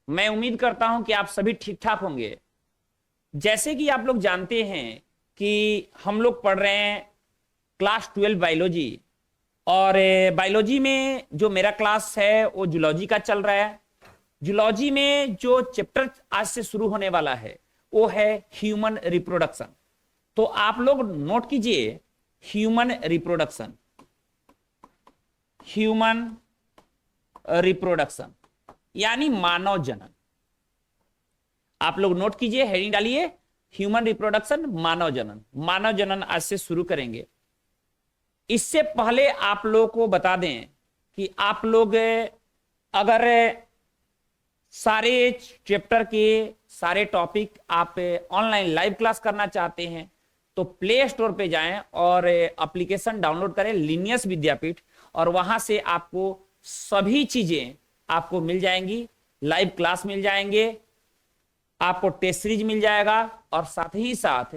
मैं उम्मीद करता हूं कि आप सभी ठीक ठाक होंगे। जैसे कि आप लोग जानते हैं कि हम लोग पढ़ रहे हैं क्लास 12 बायोलॉजी। और बायोलॉजी में जो मेरा क्लास है वो जूलॉजी का चल रहा है। जूलॉजी में जो चैप्टर आज से शुरू होने वाला है वो है ह्यूमन रिप्रोडक्शन। तो आप लोग नोट कीजिए, ह्यूमन रिप्रोडक्शन, ह्यूमन रिप्रोडक्शन यानी मानव जनन। आप लोग नोट कीजिए, हेडिंग डालिए ह्यूमन रिप्रोडक्शन, मानव जनन। मानव जनन आज से शुरू करेंगे। इससे पहले आप लोगों को बता दें कि आप लोग अगर सारे चैप्टर के सारे टॉपिक आप ऑनलाइन लाइव क्लास करना चाहते हैं तो प्ले स्टोर पे जाएं और एप्लीकेशन डाउनलोड करें लिनियस विद्यापीठ, और वहां से आपको सभी चीजें आपको मिल जाएंगी। लाइव क्लास मिल जाएंगे, आपको टेस्ट सीरीज मिल जाएगा, और साथ ही साथ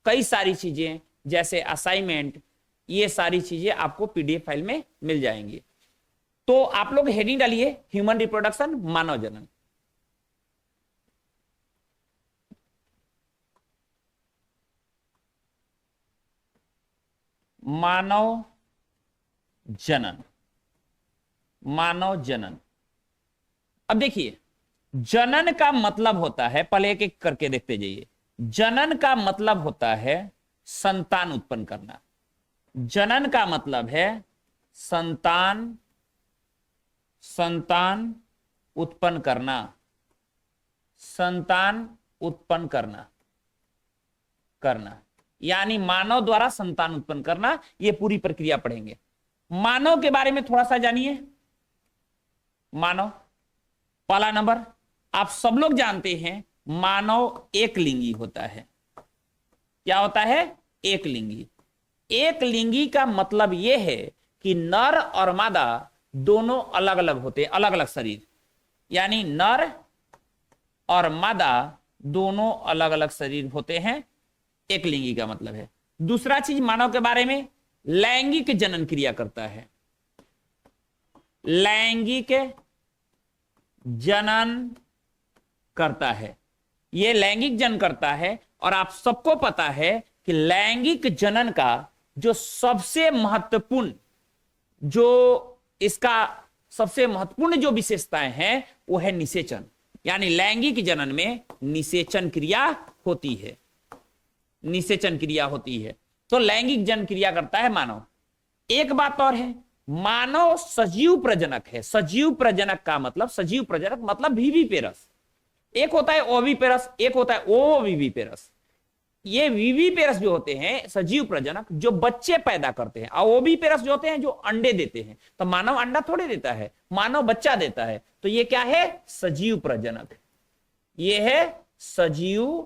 कई सारी चीजें जैसे असाइनमेंट, ये सारी चीजें आपको पीडीएफ फाइल में मिल जाएंगी। तो आप लोग हेडिंग डालिए ह्यूमन रिप्रोडक्शन, मानव जनन। मानव जनन, मानव जनन। अब देखिए, जनन का मतलब होता है, पहले एक एक करके देखते जाइए। जनन का मतलब होता है संतान उत्पन्न करना। जनन का मतलब है संतान, संतान उत्पन्न करना, संतान उत्पन्न करना, करना यानी मानव द्वारा संतान उत्पन्न करना। यह पूरी प्रक्रिया पढ़ेंगे। मानव के बारे में थोड़ा सा जानिए। मानव, पहला नंबर, आप सब लोग जानते हैं मानव एक लिंगी होता है। क्या होता है? एक लिंगी। एक लिंगी का मतलब यह है कि नर और मादा दोनों अलग अलग होते हैं, अलग अलग शरीर, यानी नर और मादा दोनों अलग अलग शरीर होते हैं। एक लिंगी का मतलब है। दूसरा चीज मानव के बारे में, लैंगिक जनन क्रिया करता है। लैंगिक जनन करता है, यह लैंगिक जनन करता है। और आप सबको पता है कि लैंगिक जनन का जो सबसे महत्वपूर्ण, जो इसका सबसे महत्वपूर्ण जो विशेषताएं हैं वो है निषेचन। यानी लैंगिक जनन में निषेचन क्रिया होती है, निषेचन क्रिया होती है। तो लैंगिक जनन क्रिया करता है मानव। एक बात और है, मानव सजीव प्रजनक है। सजीव प्रजनक का मतलब, सजीव प्रजनक मतलब विविपेरस। एक होता है ओविपेरस, एक होता है ओविविपेरस। ये विविपेरस जो होते हैं सजीव प्रजनक, जो बच्चे पैदा करते हैं, और ओविपेरस जो होते हैं जो अंडे देते हैं। तो मानव अंडा थोड़े देता है, मानव बच्चा देता है। तो ये क्या है? सजीव प्रजनक। ये है सजीव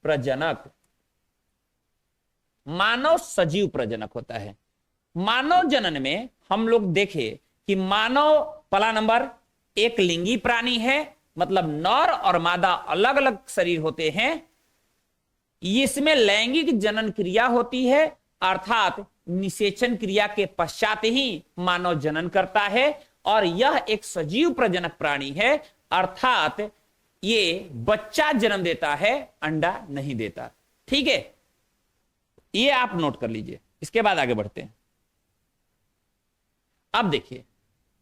प्रजनक। मानव सजीव प्रजनक होता है। मानव जनन में हम लोग देखें कि मानव पहला नंबर एक लिंगी प्राणी है, मतलब नर और मादा अलग अलग शरीर होते हैं। इसमें लैंगिक जनन क्रिया होती है, अर्थात निषेचन क्रिया के पश्चात ही मानव जनन करता है। और यह एक सजीव प्रजनक प्राणी है, अर्थात ये बच्चा जन्म देता है, अंडा नहीं देता। ठीक है, ये आप नोट कर लीजिए। इसके बाद आगे बढ़ते हैं। अब देखिए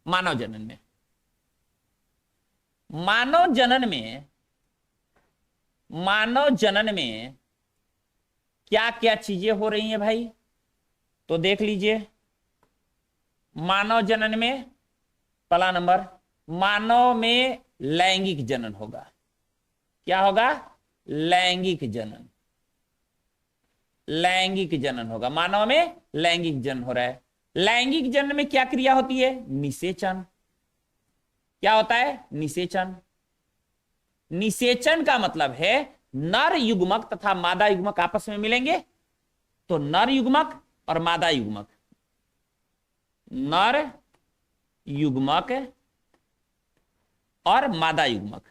मानव जनन में, मानव जनन में, मानव जनन में क्या क्या चीजें हो रही हैं भाई, तो देख लीजिए। मानव जनन में पहला नंबर, मानव में लैंगिक जनन होगा। क्या होगा? लैंगिक जनन। लैंगिक जनन होगा, मानव में लैंगिक जनन हो रहा है। लैंगिक जनन में क्या क्रिया होती है? निषेचन। क्या होता है? निषेचन। निषेचन का मतलब है नर युग्मक तथा मादा युग्मक आपस में मिलेंगे। तो नर युग्मक और मादा युग्मक, नर युग्मक और मादा युग्मक,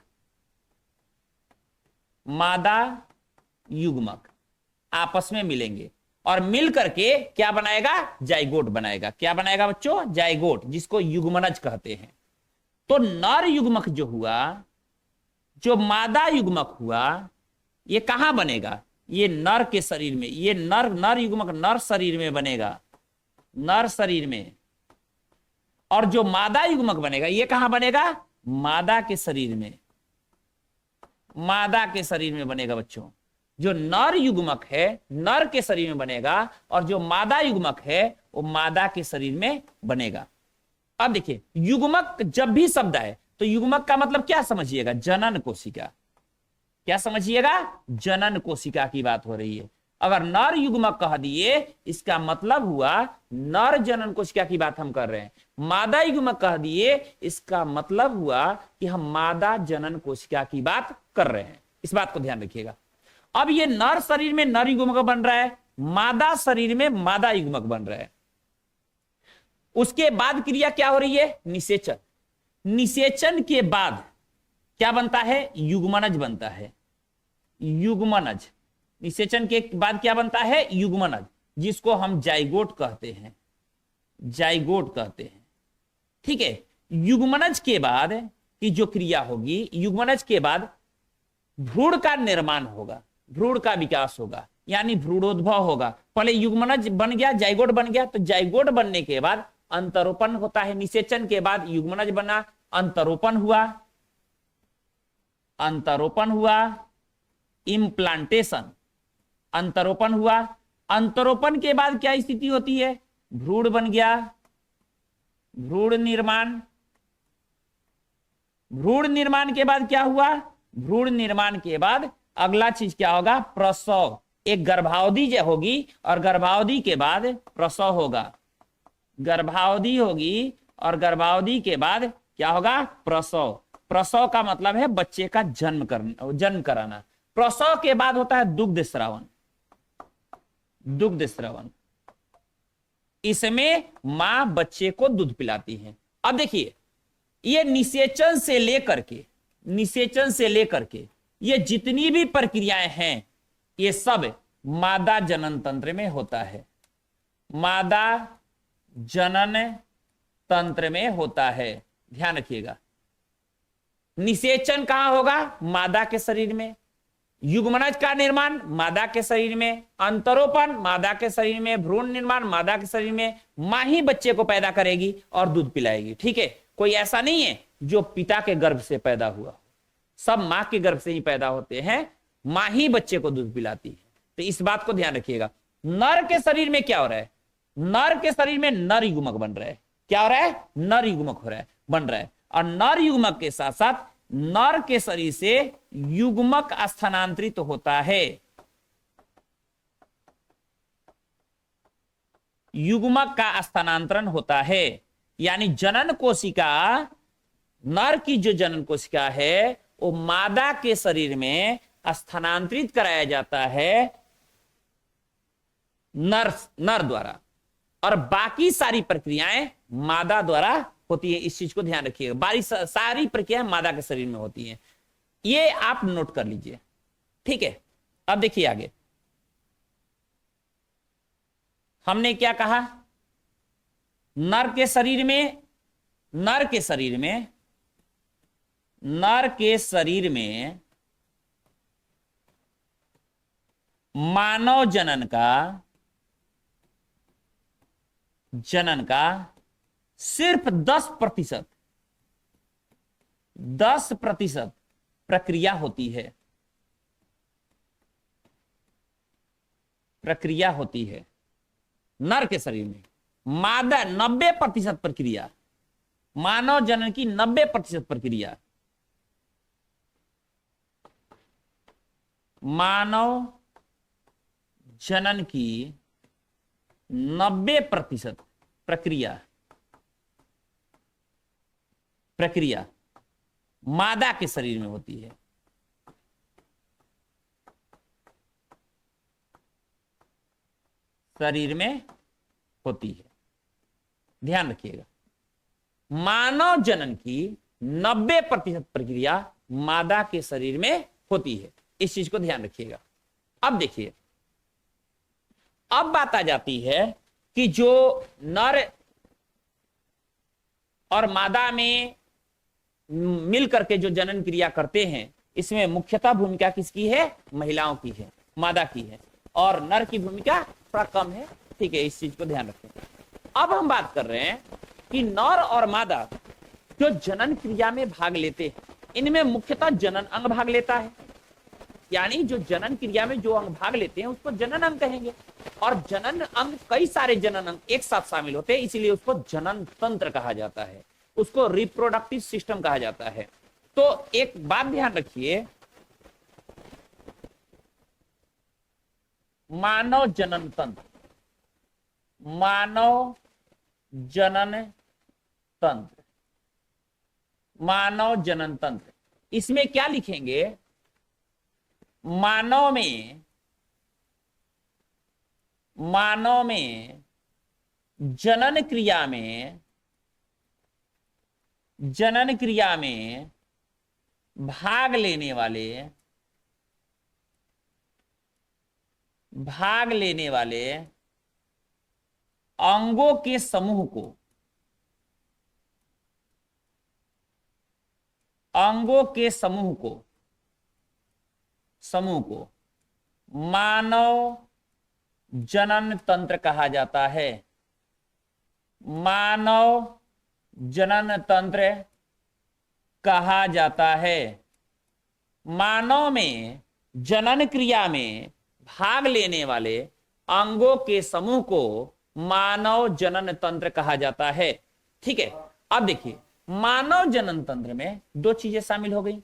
मादा युग्मक आपस में मिलेंगे और मिल करके क्या बनाएगा? जाइगोट बनाएगा। क्या बनाएगा बच्चों? जाइगोट, जिसको युग्मनज कहते हैं। तो नर युग्मक जो हुआ, जो मादा युग्मक हुआ, ये कहां बनेगा? ये नर के शरीर में, ये नर युग्मक नर शरीर में बनेगा, नर शरीर में। और जो मादा युग्मक बनेगा ये कहां बनेगा? मादा के शरीर में, मादा के शरीर में बनेगा बच्चों। जो नर युग्मक है नर के शरीर में बनेगा, और जो मादा युग्मक है वो मादा के शरीर में बनेगा। अब देखिए, युग्मक जब भी शब्द आए तो युग्मक का मतलब क्या समझिएगा? जनन कोशिका। क्या समझिएगा? जनन कोशिका की बात हो रही है। अगर नर युग्मक कह दिए, इसका मतलब हुआ नर जनन कोशिका की बात हम कर रहे हैं। मादा युग्मक कह दिए, इसका मतलब हुआ कि हम मादा जनन कोशिका की बात कर रहे हैं। इस बात को ध्यान रखिएगा। अब ये नर शरीर में नर युग्मक बन रहा है, मादा शरीर में मादा युग्मक बन रहा है। उसके बाद क्रिया क्या हो रही है? निषेचन। निषेचन के बाद क्या बनता है? युग्मनज बनता है, युग्मनज। निषेचन के बाद क्या बनता है? युग्मनज, जिसको हम जाइगोट कहते हैं, जाइगोट कहते हैं। ठीक है। युग्मनज के बाद की जो क्रिया होगी, युग्मनज के बाद भ्रूण का निर्माण होगा, भ्रूण का विकास होगा, यानी भ्रूणोद्भव होगा। पहले युग्मनज बन गया, जाइगोट बन गया, तो जाइगोट बनने के बाद अंतरोपण होता है। निषेचन के बाद युग्मनज बना, अंतरोपण हुआ, अंतरोपण हुआ, इम्प्लांटेशन, अंतरोपण हुआ। अंतरोपण के बाद क्या स्थिति होती है? भ्रूण बन गया, भ्रूण निर्माण। भ्रूण निर्माण के बाद क्या हुआ? भ्रूण निर्माण के बाद अगला चीज क्या होगा? प्रसव। एक गर्भावधि जो होगी, और गर्भावधि के बाद प्रसव होगा, गर्भावधि होगी, और गर्भावधि के बाद क्या होगा? प्रसव। प्रसव का मतलब है बच्चे का जन्म कराना। प्रसव के बाद होता है दुग्ध स्रावन, दुग्ध स्रावन। इसमें मां बच्चे को दूध पिलाती है। अब देखिए, ये निषेचन से लेकर के, निषेचन से लेकर के ये जितनी भी प्रक्रियाएं हैं, ये सब मादा जनन तंत्र में होता है, मादा जनन तंत्र में होता है। ध्यान रखिएगा। निषेचन कहां होगा? मादा के शरीर में। युग्मनज का निर्माण मादा के शरीर में, अंतरोपण मादा के शरीर में, भ्रूण निर्माण मादा के शरीर में। मां ही बच्चे को पैदा करेगी और दूध पिलाएगी। ठीक है। कोई ऐसा नहीं है जो पिता के गर्भ से पैदा हुआ, सब मां के गर्भ से ही पैदा होते हैं। मां ही बच्चे को दूध पिलाती है। तो इस बात को ध्यान रखिएगा। नर के शरीर में क्या हो रहा है? नर के शरीर में नर युग्मक बन रहा है। क्या हो रहा है? नर युग्मक हो रहा है, बन रहा है। और नर युग्मक के साथ साथ नर के शरीर से युग्मक स्थानांतरित तो होता है, युग्मक का स्थानांतरण होता है। यानी जनन कोशिका, नर की जो जनन कोशिका है वो मादा के शरीर में स्थानांतरित कराया जाता है नर द्वारा, और बाकी सारी प्रक्रियाएं मादा द्वारा होती है। इस चीज को ध्यान रखिएगा। बाकी सारी प्रक्रियाएं मादा के शरीर में होती हैं। ये आप नोट कर लीजिए। ठीक है। अब देखिए आगे हमने क्या कहा? नर के शरीर में, नर के शरीर में, नर के शरीर में मानव जनन का सिर्फ 10% प्रक्रिया होती है, प्रक्रिया होती है नर के शरीर में। मादा 90% प्रक्रिया, मानव जनन की 90% प्रक्रिया, मानव जनन की 90% प्रक्रिया मादा के शरीर में होती है। शरीर में होती है। ध्यान रखिएगा। मानव जनन की 90% प्रक्रिया मादा के शरीर में होती है। इस चीज को ध्यान रखिएगा। अब देखिए, अब बात आ जाती है कि जो नर और मादा में मिल करके जो जनन क्रिया करते हैं, इसमें मुख्यतः भूमिका किसकी है? महिलाओं की है, मादा की है, और नर की भूमिका थोड़ा कम है। ठीक है, इस चीज को ध्यान रखें। अब हम बात कर रहे हैं कि नर और मादा जो जनन क्रिया में भाग लेते हैं, इनमें मुख्यतः जनन अंग भाग लेता है। यानी जो जनन क्रिया में जो अंग भाग लेते हैं उसको जनन अंग कहेंगे। और जनन अंग, कई सारे जनन अंग एक साथ शामिल होते हैं, इसीलिए उसको जनन तंत्र कहा जाता है, उसको रिप्रोडक्टिव सिस्टम कहा जाता है। तो एक बात ध्यान रखिए, मानव जनन तंत्र, मानव जनन तंत्र, मानव जनन तंत्र, इसमें क्या लिखेंगे? मानव में जनन क्रिया में भाग लेने वाले अंगों के समूह को मानव जनन तंत्र कहा जाता है। मानव जनन तंत्र कहा जाता है। मानव में जनन क्रिया में भाग लेने वाले अंगों के समूह को मानव जनन तंत्र कहा जाता है। ठीक है, अब देखिए, मानव जनन तंत्र में दो चीजें शामिल हो गई।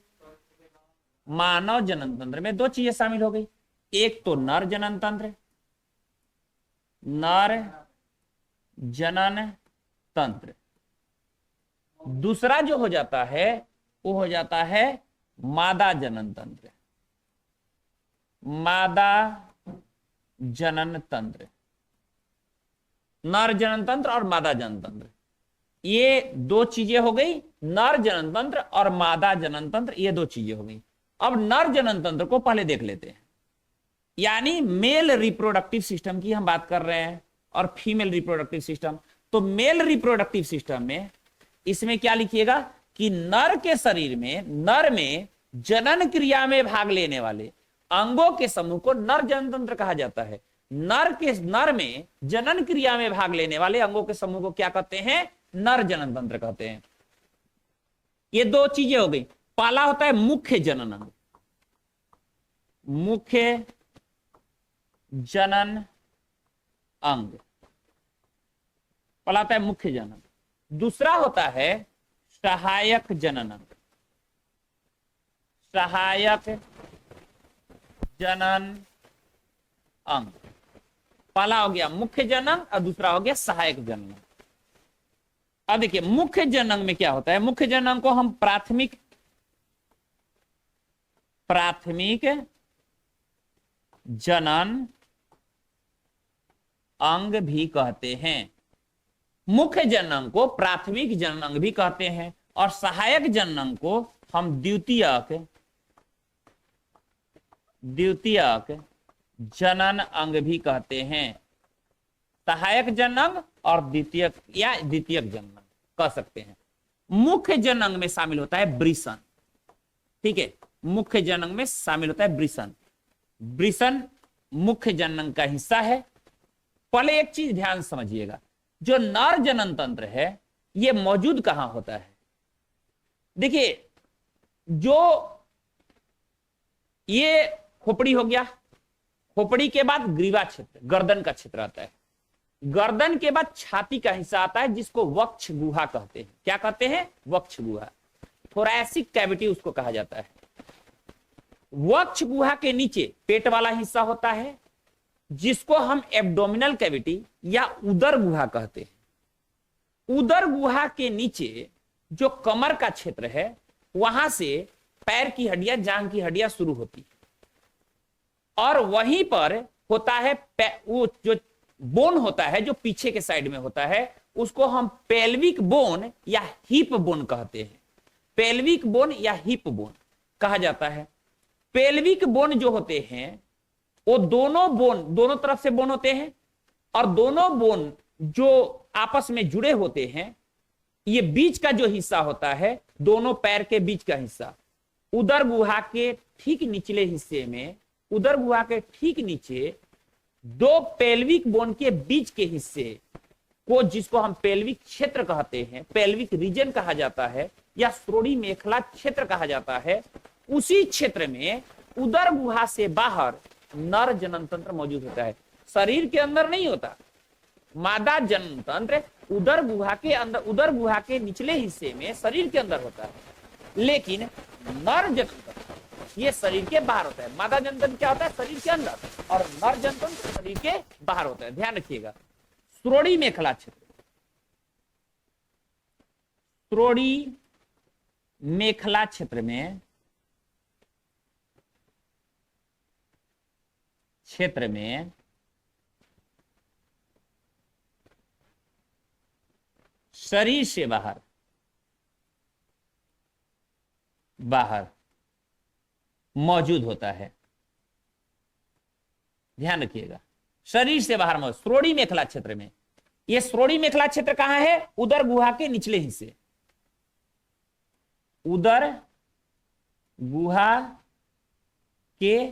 मानव जनन तंत्र में दो चीजें शामिल हो गई, एक तो नर जनन तंत्र, नर जनन तंत्र, दूसरा जो हो जाता है वो हो जाता है मादा जनन तंत्र, मादा जनन तंत्र। नर जनन तंत्र और मादा जनन तंत्र, ये दो चीजें हो गई। नर जनन तंत्र और मादा जनन तंत्र, ये दो चीजें हो गई। अब नर जनन तंत्र को पहले देख लेते हैं। यानी मेल रिप्रोडक्टिव सिस्टम की हम बात कर रहे हैं और फीमेल रिप्रोडक्टिव सिस्टम। तो मेल रिप्रोडक्टिव सिस्टम में इसमें क्या लिखिएगा कि नर के शरीर में, नर में जनन क्रिया में भाग लेने वाले अंगों के समूह को नर जनन तंत्र कहा जाता है। नर में जनन क्रिया में भाग लेने वाले अंगों के समूह को क्या कहते हैं? नर जनन तंत्र कहते हैं। ये दो चीजें हो गई। पहला होता है मुख्य जनन अंग, मुख्य जनन अंग, पहला होता है मुख्य जनन। दूसरा होता है सहायक जनन अंग, सहायक जनन अंग। पहला हो गया मुख्य जनन और दूसरा हो गया सहायक जनन। अब देखिए, मुख्य जनन में क्या होता है? मुख्य जनन को हम प्राथमिक जनन अंग भी कहते हैं। मुख्य जनन को प्राथमिक जनन अंग भी कहते हैं और सहायक जनन को हम द्वितीयक जनन अंग भी कहते हैं। सहायक जनन अंग और द्वितीयक या द्वितीयक जनन अंग कह सकते हैं। मुख्य जनन अंग में शामिल होता है वृषण। ठीक है, मुख्य जनन अंग में शामिल होता है वृषण। वृषण मुख्य जनन अंग का हिस्सा है। पहले एक चीज ध्यान समझिएगा, जो नर जनन तंत्र है ये मौजूद कहां होता है? देखिए, जो ये खोपड़ी हो गया, खोपड़ी के बाद ग्रीवा क्षेत्र, गर्दन का क्षेत्र आता है। गर्दन के बाद छाती का हिस्सा आता है जिसको वक्ष गुहा कहते हैं। क्या कहते हैं? वक्ष गुहा। थोरैसिक कैविटी उसको कहा जाता है। वक्ष गुहा के नीचे पेट वाला हिस्सा होता है जिसको हम एब्डोमिनल कैविटी या उदर गुहा कहते हैं। उदर गुहा के नीचे जो कमर का क्षेत्र है वहां से पैर की हड्डियां, जांघ की हड्डियां शुरू होती है और वहीं पर होता है वो जो बोन होता है जो पीछे के साइड में होता है उसको हम पेल्विक बोन या हिप बोन कहते हैं। पेल्विक बोन या हिप बोन कहा जाता है। पेल्विक बोन जो होते हैं वो दोनों तरफ से बोन होते हैं और दोनों बोन जो आपस में जुड़े होते हैं ये बीच का जो हिस्सा होता है, दोनों पैर के बीच का हिस्सा, उदर गुहा के ठीक निचले हिस्से में, उदर गुहा के ठीक नीचे दो पेल्विक बोन के बीच के हिस्से को, जिसको हम पेल्विक क्षेत्र कहते हैं, पेल्विक रीजन कहा जाता है या श्रोणि मेखला क्षेत्र कहा जाता है, उसी क्षेत्र में उदर गुहा से बाहर नर जनन तंत्र मौजूद होता है। शरीर के अंदर नहीं होता। मादा जनन तंत्र उदर गुहा के अंदर, उदर गुहा के निचले हिस्से में शरीर के अंदर होता है, लेकिन नर जनन तंत्र ये शरीर के बाहर होता है। मादा जनन तंत्र क्या होता है? शरीर के अंदर, और नर जनन तंत्र शरीर के बाहर होता है। ध्यान रखिएगा। श्रोणि मेखला क्षेत्र, श्रोणि मेखला क्षेत्र में शरीर से बाहर मौजूद होता है। ध्यान रखिएगा, शरीर से बाहर मौजूद श्रोणि मेखला क्षेत्र में। यह श्रोणि मेखला क्षेत्र कहां है? उदर गुहा के निचले हिस्से, उदर गुहा के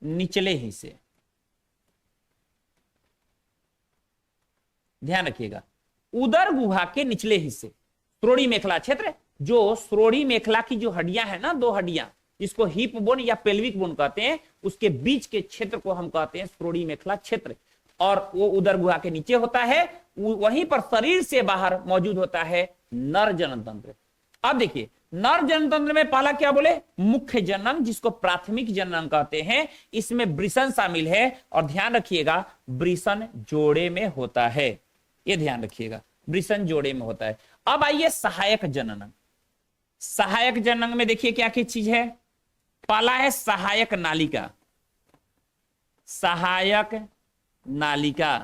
निचले हिस्से। ध्यान रखिएगा, उदर गुहा के निचले हिस्से श्रोणि मेखला क्षेत्र। जो श्रोणि मेखला की जो हड्डियां है ना, दो हड्डियां, जिसको हिप बोन या पेल्विक बोन कहते हैं, उसके बीच के क्षेत्र को हम कहते हैं श्रोणि मेखला क्षेत्र, और वो उदर गुहा के नीचे होता है। वहीं पर शरीर से बाहर मौजूद होता है नर जनन तंत्र। अब देखिए, नर जनन तंत्र में पहला क्या बोले? मुख्य जननांग, जिसको प्राथमिक जननांग कहते हैं। इसमें वृषण शामिल है, और ध्यान रखिएगा वृषण जोड़े में होता है। ये ध्यान रखिएगा, वृषण जोड़े में होता है। अब आइए सहायक जननांग। सहायक जननांग में देखिए क्या क्या चीज है। पहला है सहायक नालिका, सहायक नालिका,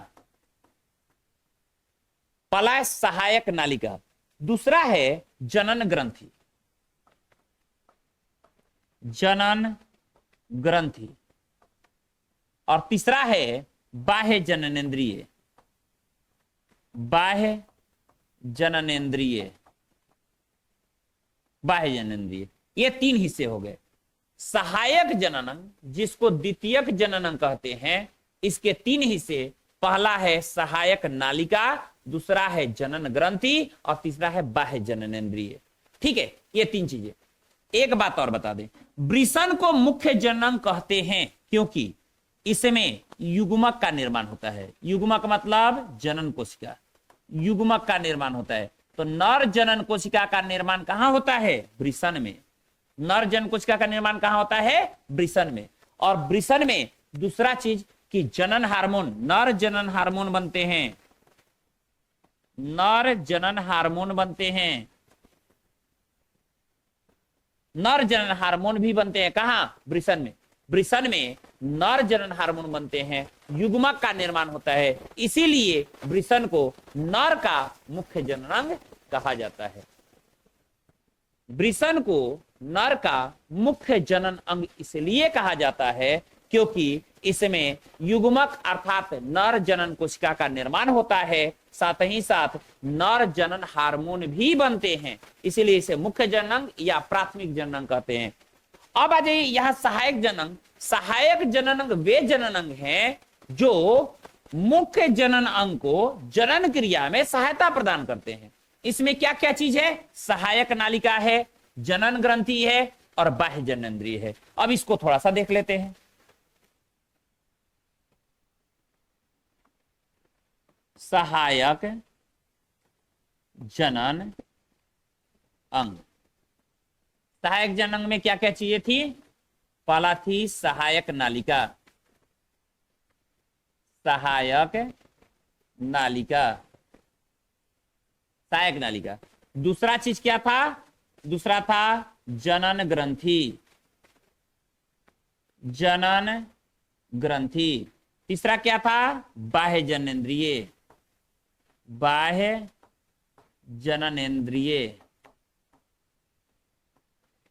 पहला है सहायक नालिका। दूसरा है जनन ग्रंथि, जनन ग्रंथि, और तीसरा है बाह्य जननेंद्रिय, बाह्य जननेंद्रिय, बाह्य जननेंद्रिय। ये तीन हिस्से हो गए। सहायक जननांग, जिसको द्वितीयक जननांग कहते हैं, इसके तीन हिस्से। पहला है सहायक नालिका, दूसरा है जनन ग्रंथि, और तीसरा है बाह्य जननेंद्रिय। ठीक है, ये तीन चीजें। एक बात और बता दें, वृषण को मुख्य जननांग कहते हैं क्योंकि इसमें युग्मक का निर्माण होता है। युग्मक मतलब जनन कोशिका, युग्मक का निर्माण होता है। तो नर जनन कोशिका का निर्माण कहां होता है? वृषण में। नर जनन कोशिका का निर्माण कहां होता है? वृषण में। और वृषण में दूसरा चीज कि जनन हार्मोन, नर जनन हार्मोन बनते हैं, नर जनन हार्मोन बनते हैं, नर जनन हार्मोन भी बनते हैं। कहां? वृषण में। वृषण में नर जनन हार्मोन बनते हैं, युग्मक का निर्माण होता है, इसीलिए वृषण को नर का मुख्य जननांग कहा जाता है। वृषण को नर का मुख्य जनन अंग इसलिए कहा जाता है क्योंकि इसमें युग्मक अर्थात नर जनन कोशिका का निर्माण होता है, साथ ही साथ नर जनन हार्मोन भी बनते हैं, इसीलिए इसे मुख्य जननांग या प्राथमिक जननांग कहते हैं। अब आ जाइए यहां सहायक जननांग। सहायक जननांग वे जननांग हैं जो मुख्य जनन अंग को जनन क्रिया में सहायता प्रदान करते हैं। इसमें क्या क्या चीज है? सहायक नालिका है, जनन ग्रंथि है, और बाह्य जननेंद्रिय है। अब इसको थोड़ा सा देख लेते हैं। सहायक जनन अंग, सहायक जनन अंग में क्या क्या चीजें थी? पहला थी सहायक नालिका, सहायक नालिका, सहायक नालिका। दूसरा चीज क्या था? दूसरा था जनन ग्रंथि, जनन ग्रंथि। तीसरा क्या था? बाह्य जननेंद्रिय, बाह्य जननेंद्रिय,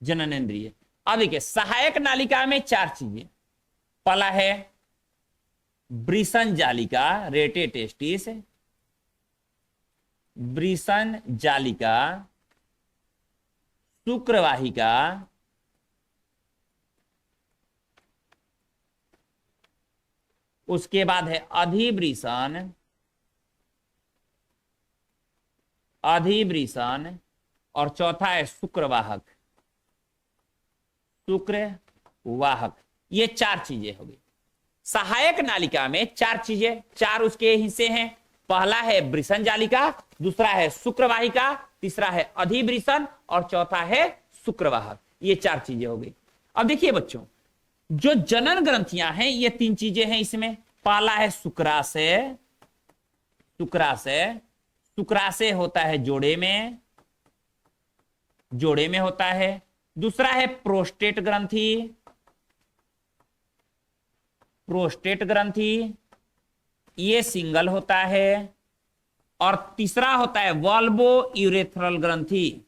जननेंद्रिय। अब देखिए सहायक नालिका में चार चीजें। पहला है वृषण जालिका, रेटे टेस्टिस, वृषण जालिका, शुक्रवाहिका, उसके बाद है अधिवृषण, अधिवृषण, और चौथा है शुक्रवाहक, शुक्रवाहक। ये चार चीजें हो गई। सहायक नालिका में चार चीजें, चार उसके हिस्से हैं। पहला है वृषण जालिका, दूसरा है शुक्रवाहिका, तीसरा है अधिवृषण और चौथा है शुक्रवाहक। ये चार चीजें हो गई। अब देखिए बच्चों, जो जनन ग्रंथियां हैं ये तीन चीजें हैं इसमें। पहला है शुक्राशय, शुक्राशय, शुक्राशय होता है जोड़े में, जोड़े में होता है। दूसरा है प्रोस्टेट ग्रंथि, प्रोस्टेट ग्रंथि, ये सिंगल होता है। और तीसरा होता है वॉल्वो यूरेथ्रल ग्रंथि,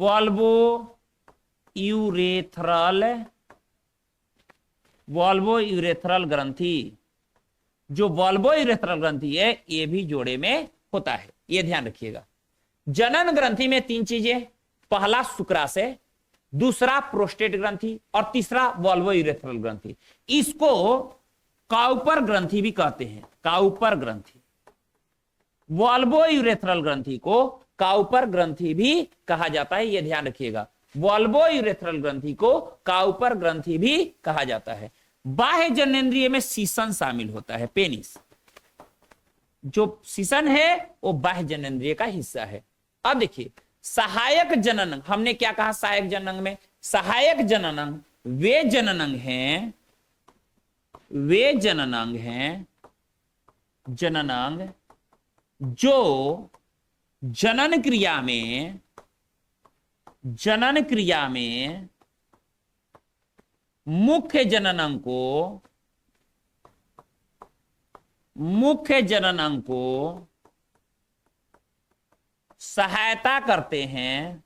वॉल्वो यूरेथ्रल, वॉल्वो यूरेथ्रल ग्रंथि। जो वॉल्वो यूरेथ्रल ग्रंथि है ये भी जोड़े में होता है, ये ध्यान रखिएगा। जनन ग्रंथि में तीन चीजें, पहला शुक्राशय, दूसरा प्रोस्टेट ग्रंथि और तीसरा वॉल्वो यूरेथ्रल ग्रंथि। इसको काउपर ग्रंथि भी कहते हैं, काउपर ग्रंथि। वॉल्वो यूरेथ्रल ग्रंथि को काउपर ग्रंथि भी कहा जाता है, यह ध्यान रखिएगा। वॉल्वो यूरेथ्रल ग्रंथि को काउपर ग्रंथि भी कहा जाता है। बाह्य जननेंद्रिय में सीसन शामिल होता है, पेनिस। जो सीसन है वो बाह्य जननेंद्रिय का हिस्सा है। अब देखिए सहायक जननांग, हमने क्या कहा सहायक जननांग में? सहायक जननांग वे जननांग हैं, वे जननांग हैं, जननांग जो जनन क्रिया में, जनन क्रिया में मुख्य जननांग को, मुख्य जननांग को सहायता करते हैं,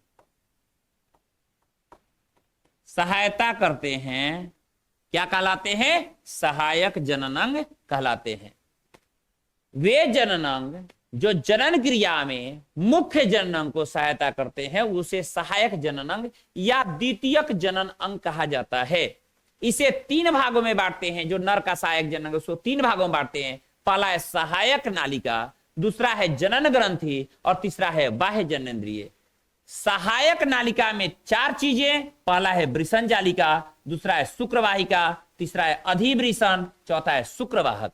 सहायता करते हैं। क्या कहलाते हैं? सहायक जननांग कहलाते हैं। वे जननांग जो जनन क्रिया में मुख्य जननांग को सहायता करते हैं उसे सहायक जननांग या द्वितीयक जनन अंग कहा जाता है। इसे तीन भागों में बांटते हैं। जो नर का सहायक जननांग उसको तीन भागों में बांटते हैं। पहला है सहायक नालिका, दूसरा है जनन ग्रंथि और तीसरा है बाह्य जननेंद्रिय। सहायक नालिका में चार चीजें, पहला है वृषण जालिका, दूसरा है शुक्रवाहिका, तीसरा है अधिवृषण, चौथा है शुक्रवाहक।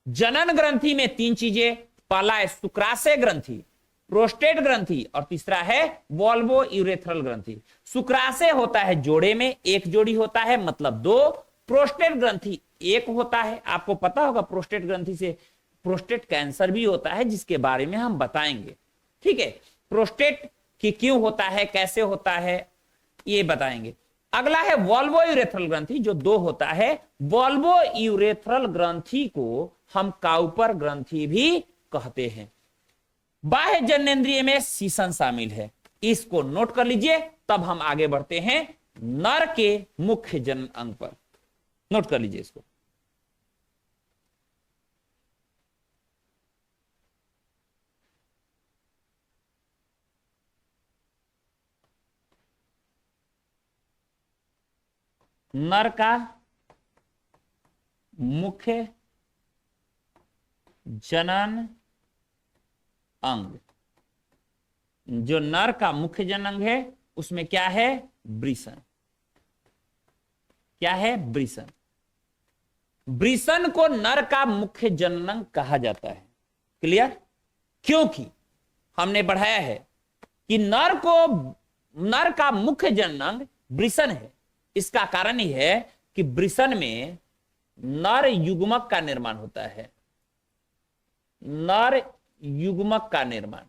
जनन ग्रंथि में तीन चीजें, पहला है शुक्राशय ग्रंथि, प्रोस्टेट ग्रंथि और तीसरा है वॉल्वो यूरेथ्रल ग्रंथि। शुक्राशय होता है जोड़े में, एक जोड़ी होता है मतलब दो। प्रोस्टेट ग्रंथि एक होता है। आपको पता होगा प्रोस्टेट ग्रंथि से प्रोस्टेट कैंसर भी होता है, जिसके बारे में हम बताएंगे। ठीक है, प्रोस्टेट कि क्यों होता है, कैसे होता है, ये बताएंगे। अगला है वॉल्वो यूरेथ्रल ग्रंथि जो दो होता है। वॉल्वो यूरेथ्रल ग्रंथि को हम काउपर ग्रंथि भी कहते हैं। बाह्य जननेंद्रिय में सीसन शामिल है, इसको नोट कर लीजिए। तब हम आगे बढ़ते हैं नर के मुख्य जनन अंग पर। नोट कर लीजिए इसको। नर का मुख्य जनन अंग, जो नर का मुख्य जनन अंग है उसमें क्या है? वृषण। क्या है? वृषण। वृषण को नर का मुख्य जनन अंग कहा जाता है। क्लियर? क्योंकि हमने बढ़ाया है कि नर का मुख्य जनन अंग वृषण है। इसका कारण ही है कि वृषण में नर युग्मक का निर्माण होता है। नर युग्मक का निर्माण,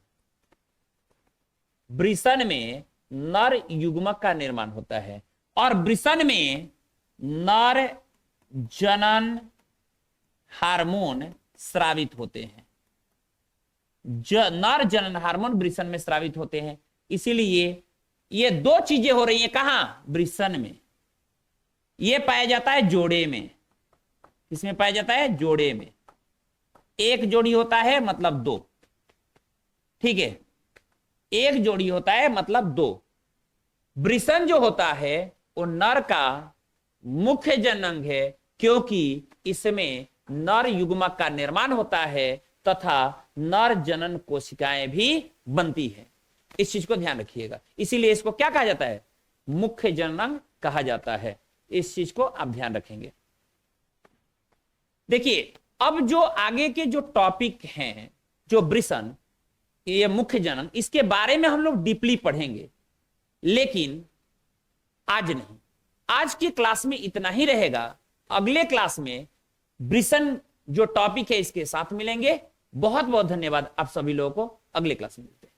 वृषण में नर युग्मक का निर्माण होता है। और वृषण में नर जनन हार्मोन स्रावित होते हैं। नर जनन हार्मोन वृषण में स्रावित होते हैं। इसीलिए ये दो चीजें हो रही हैं। कहां? वृषण में। ये पाया जाता है जोड़े में। इसमें पाया जाता है जोड़े में। एक जोड़ी होता है मतलब दो। ठीक है, एक जोड़ी होता है मतलब दो। वृषण जो होता है वो नर का मुख्य जननांग है, क्योंकि इसमें नर युग्मक का निर्माण होता है तथा नर जनन कोशिकाएं भी बनती है। इस चीज को ध्यान रखिएगा, इसीलिए इसको क्या कहा जाता है, मुख्य जननांग कहा जाता है। इस चीज को आप ध्यान रखेंगे। देखिए अब जो आगे के जो टॉपिक हैं, जो वृषण, ये मुख्य जनन, इसके बारे में हम लोग डीपली पढ़ेंगे, लेकिन आज नहीं। आज की क्लास में इतना ही रहेगा। अगले क्लास में वृषण जो टॉपिक है इसके साथ मिलेंगे। बहुत बहुत धन्यवाद आप सभी लोगों को। अगले क्लास में मिलते हैं।